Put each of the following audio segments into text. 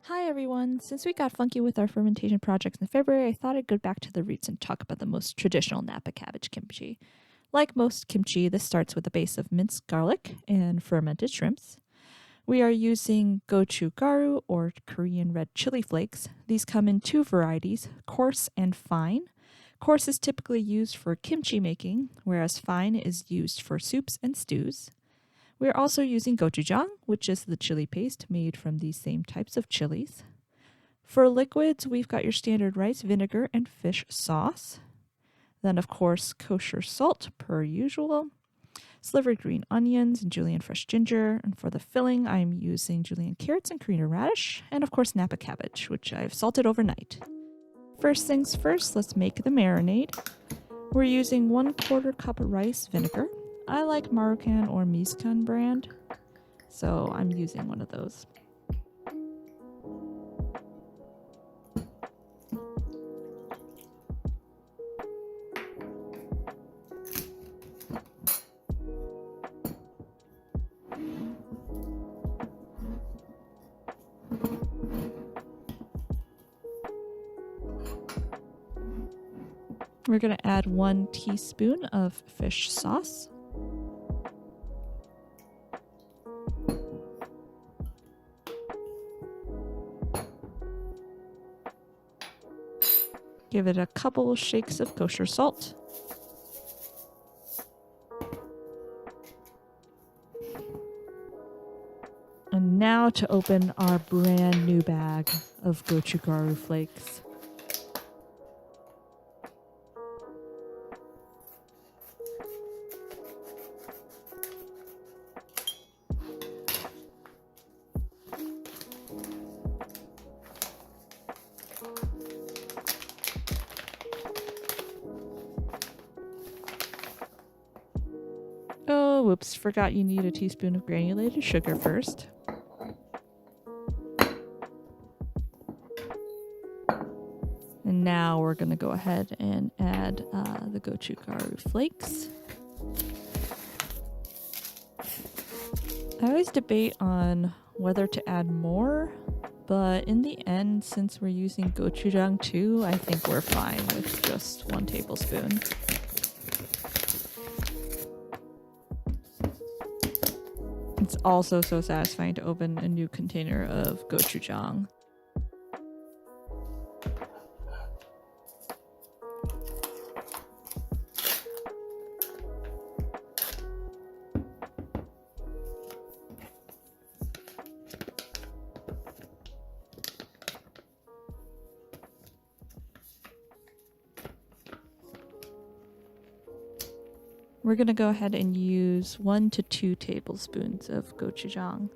Hi everyone! Since we got funky with our fermentation projects in February, I thought I'd go back to the roots and talk about the most traditional Napa Cabbage Kimchi. Like most kimchi, this starts with a base of minced garlic and fermented shrimps. We are using gochugaru or Korean red chili flakes. These come in two varieties, coarse and fine. Coarse is typically used for kimchi making, whereas fine is used for soups and stews. We're also using gochujang, which is the chili paste made from these same types of chilies. For liquids, we've got your standard rice vinegar and fish sauce. Then, of course, kosher salt per usual. Slivered green onions and julienne fresh ginger. And for the filling, I'm using julienne carrots and Korean radish. And of course, Napa cabbage, which I've salted overnight. First things first, let's make the marinade. We're using 1/4 cup of rice vinegar. I like Marucan or Mizkan brand, so I'm using one of those. We're going to add 1 teaspoon of fish sauce. Give it a couple shakes of kosher salt. And now to open our brand new bag of gochugaru flakes. Oh, whoops, forgot you need a teaspoon of granulated sugar first. And now we're going to go ahead and add the gochugaru flakes. I always debate on whether to add more, but in the end, since we're using gochujang too, I think we're fine with just 1 tablespoon. It's also so satisfying to open a new container of gochujang. We're going to go ahead and use 1 to 2 tablespoons of gochujang.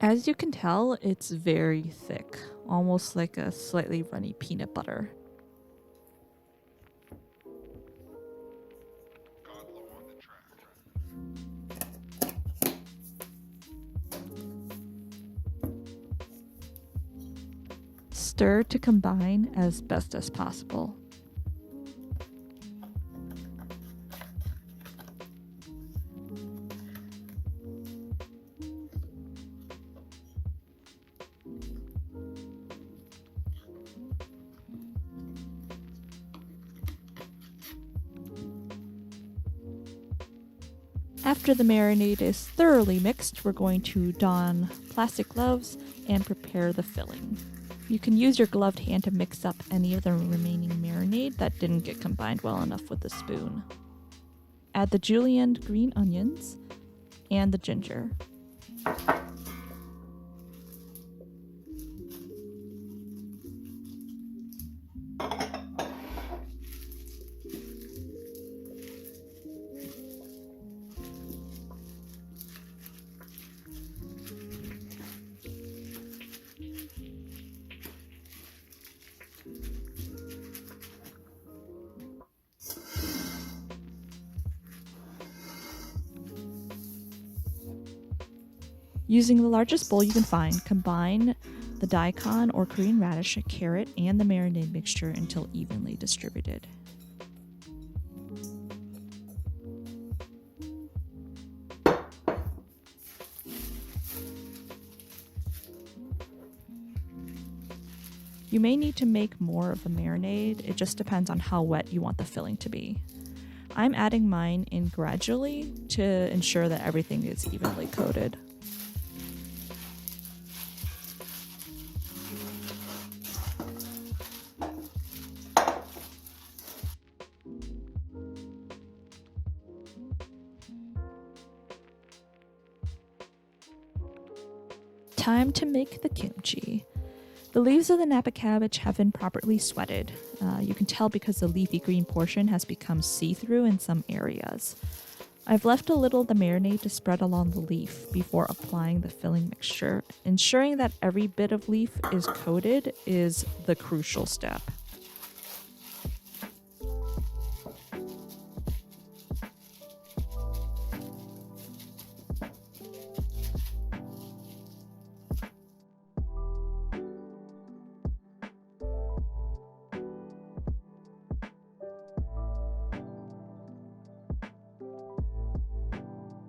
As you can tell, it's very thick, almost like a slightly runny peanut butter. Stir to combine as best as possible. After the marinade is thoroughly mixed, we're going to don plastic gloves and prepare the filling. You can use your gloved hand to mix up any of the remaining marinade that didn't get combined well enough with the spoon. Add the julienned green onions and the ginger. Using the largest bowl you can find, combine the daikon or Korean radish, a carrot, and the marinade mixture until evenly distributed. You may need to make more of the marinade, it just depends on how wet you want the filling to be. I'm adding mine in gradually to ensure that everything is evenly coated. Time to make the kimchi. The leaves of the Napa cabbage have been properly sweated. You can tell because the leafy green portion has become see-through in some areas. I've left a little of the marinade to spread along the leaf before applying the filling mixture. Ensuring that every bit of leaf is coated is the crucial step.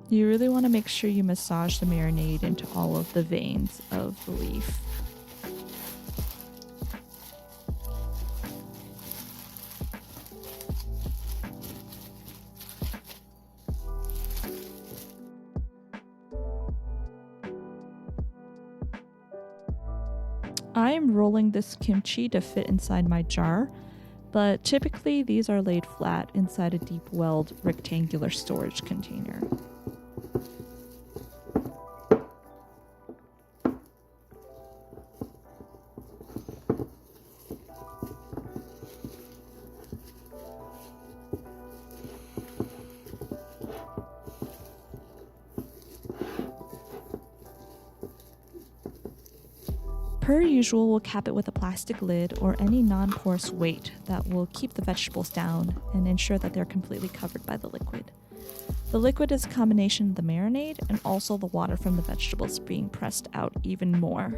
You really want to make sure you massage the marinade into all of the veins of the leaf. I am rolling this kimchi to fit inside my jar, but typically these are laid flat inside a deep-welled rectangular storage container. Per usual, we'll cap it with a plastic lid or any non-porous weight that will keep the vegetables down and ensure that they're completely covered by the liquid. The liquid is a combination of the marinade and also the water from the vegetables being pressed out even more.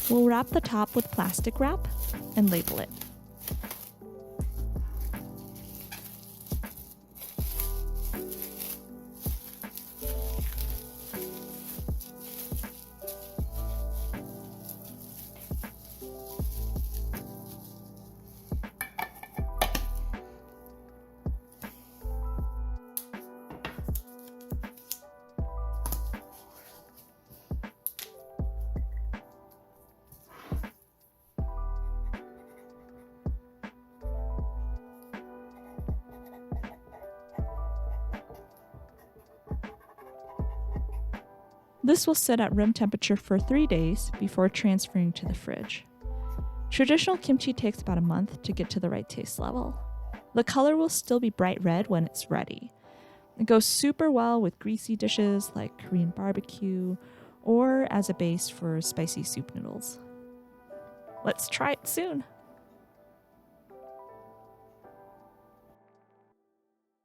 We'll wrap the top with plastic wrap and label it. This will sit at room temperature for 3 days before transferring to the fridge. Traditional kimchi takes about a month to get to the right taste level. The color will still be bright red when it's ready. It goes super well with greasy dishes like Korean barbecue or as a base for spicy soup noodles. Let's try it soon!